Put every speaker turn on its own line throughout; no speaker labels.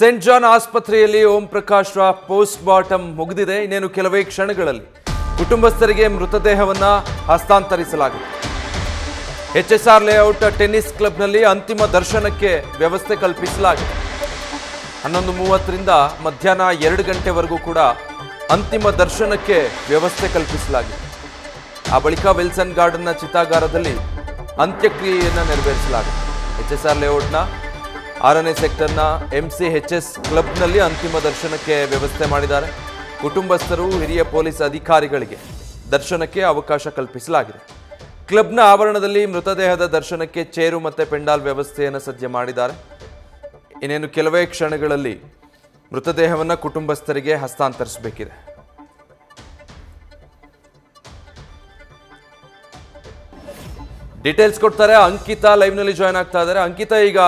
Saint John ಆಸ್ಪತ್ರೆಯಲ್ಲಿ Om Prakash Rao post mortem ಮುಗಿದಿದೆ. ಇನ್ನೇನು ಕೆಲವೇ ಕ್ಷಣಗಳಲ್ಲಿ ಕುಟುಂಬಸ್ಥರಿಗೆ ಮೃತದೇಹವನ್ನು ಹಸ್ತಾಂತರಿಸಲಾಗಿದೆ. HSR ಲೇಔಟ್ ಟೆನ್ನಿಸ್ ಕ್ಲಬ್ನಲ್ಲಿ ಅಂತಿಮ ದರ್ಶನಕ್ಕೆ ವ್ಯವಸ್ಥೆ ಕಲ್ಪಿಸಲಾಗಿದೆ. 11:30ರಿಂದ ಮಧ್ಯಾಹ್ನ 2 ಗಂಟೆವರೆಗೂ ಕೂಡ ಅಂತಿಮ ದರ್ಶನಕ್ಕೆ ವ್ಯವಸ್ಥೆ ಕಲ್ಪಿಸಲಾಗಿದೆ. ಆ ಬಳಿಕ ವಿಲ್ಸನ್ ಗಾರ್ಡನ್ನ ಚಿತಾಗಾರದಲ್ಲಿ ಅಂತ್ಯಕ್ರಿಯೆಯನ್ನು ನೆರವೇರಿಸಲಾಗಿದೆ. HSR ಲೇಔಟ್ನ 6ನೇ ಸೆಕ್ಟರ್ನ MCHS ಕ್ಲಬ್ನಲ್ಲಿ ಅಂತಿಮ ದರ್ಶನಕ್ಕೆ ವ್ಯವಸ್ಥೆ ಮಾಡಿದ್ದಾರೆ. ಕುಟುಂಬಸ್ಥರು ಹಿರಿಯ ಪೊಲೀಸ್ ಅಧಿಕಾರಿಗಳಿಗೆ ದರ್ಶನಕ್ಕೆ ಅವಕಾಶ ಕಲ್ಪಿಸಲಾಗಿದೆ. ಕ್ಲಬ್ನ ಆವರಣದಲ್ಲಿ ಮೃತದೇಹದ ದರ್ಶನಕ್ಕೆ ಚೇರು ಮತ್ತು ಪೆಂಡಾಲ್ ವ್ಯವಸ್ಥೆಯನ್ನು ಸಜ್ಜೆ ಮಾಡಿದ್ದಾರೆ. ಇನ್ನೇನು ಕೆಲವೇ ಕ್ಷಣಗಳಲ್ಲಿ ಮೃತದೇಹವನ್ನು ಕುಟುಂಬಸ್ಥರಿಗೆ ಹಸ್ತಾಂತರಿಸಬೇಕಿದೆ. ಡೀಟೇಲ್ಸ್ ಕೊಡ್ತಾರೆ ಅಂಕಿತಾ, ಲೈವ್ನಲ್ಲಿ ಜಾಯ್ನ್ ಆಗ್ತಾ ಇದ್ದಾರೆ. ಅಂಕಿತಾ, ಈಗ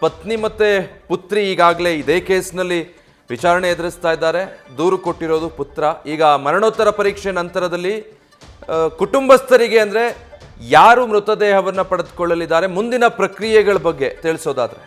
ಪತ್ನಿ ಮತ್ತೆ ಪುತ್ರಿ ಈಗಾಗಲೇ ಇದೇ ಕೇಸ್ನಲ್ಲಿ ವಿಚಾರಣೆ ಎದುರಿಸ್ತಾ ಇದ್ದಾರೆ. ದೂರು ಕೊಟ್ಟಿರೋದು ಪುತ್ರ. ಈಗ ಮರಣೋತ್ತರ ಪರೀಕ್ಷೆ ನಂತರದಲ್ಲಿ ಕುಟುಂಬಸ್ಥರಿಗೆ ಅಂದರೆ ಯಾರು ಮೃತದೇಹವನ್ನು ಪಡೆದುಕೊಳ್ಳಲಿದ್ದಾರೆ, ಮುಂದಿನ ಪ್ರಕ್ರಿಯೆಗಳ ಬಗ್ಗೆ ತಿಳಿಸೋದಾದ್ರೆ?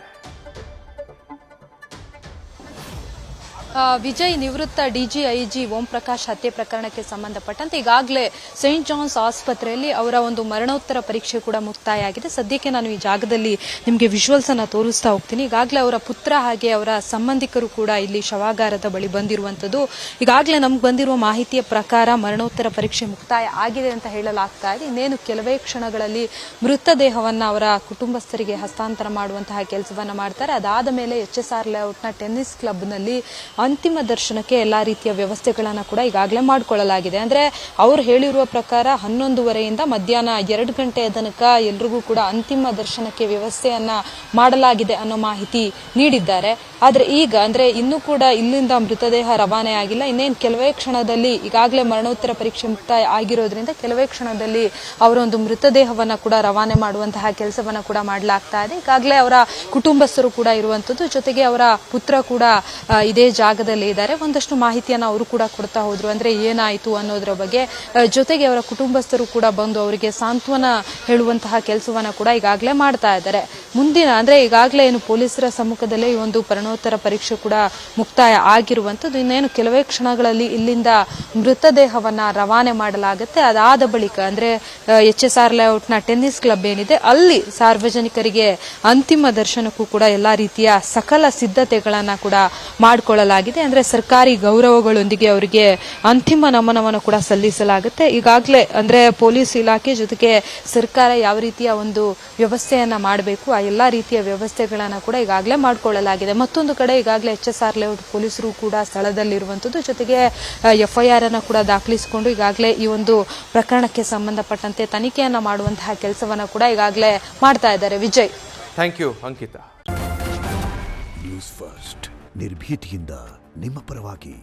ವಿಜಯ್, ನಿವೃತ್ತ DGIG ಓಂ ಪ್ರಕಾಶ್ ಹತ್ಯೆ ಪ್ರಕರಣಕ್ಕೆ ಸಂಬಂಧಪಟ್ಟಂತೆ ಈಗಾಗಲೇ ಸೇಂಟ್ ಜಾನ್ಸ್ ಆಸ್ಪತ್ರೆಯಲ್ಲಿ ಅವರ ಒಂದು ಮರಣೋತ್ತರ ಪರೀಕ್ಷೆ ಕೂಡ ಮುಕ್ತಾಯ ಆಗಿದೆ. ಸದ್ಯಕ್ಕೆ ನಾನು ಈ ಜಾಗದಲ್ಲಿ ನಿಮಗೆ ವಿಜುವಲ್ಸ್ ಅನ್ನ ತೋರಿಸ್ತಾ ಹೋಗ್ತೀನಿ. ಈಗಾಗಲೇ ಅವರ ಪುತ್ರ ಹಾಗೆ ಅವರ ಸಂಬಂಧಿಕರು ಕೂಡ ಇಲ್ಲಿ ಶವಾಗಾರದ ಬಳಿ ಬಂದಿರುವಂತದ್ದು. ಈಗಾಗಲೇ ನಮ್ಗೆ ಬಂದಿರುವ ಮಾಹಿತಿಯ ಪ್ರಕಾರ ಮರಣೋತ್ತರ ಪರೀಕ್ಷೆ ಮುಕ್ತಾಯ ಆಗಿದೆ ಅಂತ ಹೇಳಲಾಗ್ತಾ ಇದೆ. ಇನ್ನೇನು ಕೆಲವೇ ಕ್ಷಣಗಳಲ್ಲಿ ಮೃತದೇಹವನ್ನ ಅವರ ಕುಟುಂಬಸ್ಥರಿಗೆ ಹಸ್ತಾಂತರ ಮಾಡುವಂತಹ ಕೆಲಸವನ್ನ ಮಾಡ್ತಾರೆ. ಅದಾದ ಮೇಲೆ HSR ಲೇಔಟ್ನ ಟೆನ್ನಿಸ್ ಕ್ಲಬ್ನಲ್ಲಿ ಅಂತಿಮ ದರ್ಶನಕ್ಕೆ ಎಲ್ಲಾ ರೀತಿಯ ವ್ಯವಸ್ಥೆಗಳನ್ನ ಕೂಡ ಈಗಾಗಲೇ ಮಾಡಿಕೊಳ್ಳಲಾಗಿದೆ. ಅಂದ್ರೆ ಅವ್ರು ಹೇಳಿರುವ ಪ್ರಕಾರ 11:30ರಿಂದ ಮಧ್ಯಾಹ್ನ 2 ಗಂಟೆಯ ತನಕ ಎಲ್ರಿಗೂ ಕೂಡ ಅಂತಿಮ ದರ್ಶನಕ್ಕೆ ವ್ಯವಸ್ಥೆಯನ್ನ ಮಾಡಲಾಗಿದೆ ಅನ್ನೋ ಮಾಹಿತಿ ನೀಡಿದ್ದಾರೆ. ಆದ್ರೆ ಈಗ ಅಂದ್ರೆ ಇನ್ನೂ ಕೂಡ ಇಲ್ಲಿಂದ ಮೃತದೇಹ ರವಾನೆ ಆಗಿಲ್ಲ. ಇನ್ನೇನು ಕೆಲವೇ ಕ್ಷಣದಲ್ಲಿ ಈಗಾಗಲೇ ಮರಣೋತ್ತರ ಪರೀಕ್ಷೆ ಮುಕ್ತಾಯ ಆಗಿರೋದ್ರಿಂದ ಕೆಲವೇ ಕ್ಷಣದಲ್ಲಿ ಅವರೊಂದು ಮೃತದೇಹವನ್ನ ಕೂಡ ರವಾನೆ ಮಾಡುವಂತಹ ಕೆಲಸವನ್ನ ಕೂಡ ಮಾಡಲಾಗ್ತಾ ಇದೆ. ಈಗಾಗಲೇ ಅವರ ಕುಟುಂಬಸ್ಥರು ಕೂಡ ಇರುವಂತದ್ದು, ಜೊತೆಗೆ ಅವರ ಪುತ್ರ ಕೂಡ ಇದೇ ಜಾಗದಲ್ಲಿ ಇದ್ದಾರೆ. ಒಂದಷ್ಟು ಮಾಹಿತಿಯನ್ನ ಅವರು ಕೂಡ ಕೊಡ್ತಾ ಹೋದ್ರು, ಅಂದ್ರೆ ಏನಾಯ್ತು ಅನ್ನೋದ್ರ ಬಗ್ಗೆ. ಜೊತೆಗೆ ಅವರ ಕುಟುಂಬಸ್ಥರು ಕೂಡ ಬಂದು ಅವರಿಗೆ ಸಾಂತ್ವನ ಹೇಳುವಂತಹ ಕೆಲಸವನ್ನ ಕೂಡ ಈಗಾಗಲೇ ಮಾಡ್ತಾ ಇದ್ದಾರೆ. ಮುಂದಿನ ಅಂದ್ರೆ ಈಗಾಗಲೇ ಏನು ಪೊಲೀಸರ ಸಮ್ಮುಖದಲ್ಲೇ ಈ ಒಂದು ಮರಣೋತ್ತರ ಪರೀಕ್ಷೆ ಕೂಡ ಮುಕ್ತಾಯ ಆಗಿರುವಂತದ್ದು. ಇನ್ನೇನು ಕೆಲವೇ ಕ್ಷಣಗಳಲ್ಲಿ ಇಲ್ಲಿಂದ ಮೃತದೇಹವನ್ನ ರವಾನೆ ಮಾಡಲಾಗುತ್ತೆ. ಅದಾದ ಬಳಿಕ ಅಂದ್ರೆ HSR ಲೇಔಟ್ನ ಟೆನ್ನಿಸ್ ಕ್ಲಬ್ ಏನಿದೆ ಅಲ್ಲಿ ಸಾರ್ವಜನಿಕರಿಗೆ ಅಂತಿಮ ದರ್ಶನಕ್ಕೂ ಕೂಡ ಎಲ್ಲಾ ರೀತಿಯ ಸಕಲ ಸಿದ್ಧತೆಗಳನ್ನ ಕೂಡ ಮಾಡಿಕೊಳ್ಳಲಾಗಿದೆ. ಅಂದ್ರೆ ಸರ್ಕಾರಿ ಗೌರವಗಳೊಂದಿಗೆ ಅವರಿಗೆ ಅಂತಿಮ ನಮನವನ್ನು ಕೂಡ ಸಲ್ಲಿಸಲಾಗುತ್ತೆ. ಈಗಾಗಲೇ ಅಂದ್ರೆ ಪೊಲೀಸ್ ಇಲಾಖೆ ಜೊತೆಗೆ ಸರ್ಕಾರ ಯಾವ ರೀತಿಯ ಒಂದು ವ್ಯವಸ್ಥೆಯನ್ನ ಮಾಡಬೇಕು ಆ ಎಲ್ಲಾ ರೀತಿಯ ವ್ಯವಸ್ಥೆಗಳನ್ನ ಕೂಡ ಈಗಾಗಲೇ ಮಾಡಿಕೊಳ್ಳಲಾಗಿದೆ. ಮತ್ತೊಂದು ಕಡೆ ಈಗಾಗಲೇ HSR ಲೇಔಟ್ ಪೊಲೀಸರು ಕೂಡ ಸ್ಥಳದಲ್ಲಿರುವಂತದ್ದು, ಜೊತೆಗೆ FIR ಅನ್ನ ಕೂಡ ದಾಖಲಿಸಿಕೊಂಡು ಈಗಾಗಲೇ ಈ ಒಂದು ಪ್ರಕರಣಕ್ಕೆ ಸಂಬಂಧಪಟ್ಟಂತೆ ತನಿಖೆಯನ್ನ ಮಾಡುವಂತಹ ಕೆಲಸವನ್ನ ಕೂಡ ಈಗಾಗಲೇ ಮಾಡ್ತಾ ಇದ್ದಾರೆ. Vijay,
thank you Ankita.
News first ನಿರ್ಭೀತಿಯಿಂದ ನಿಮ್ಮ ಪರವಾಗಿ.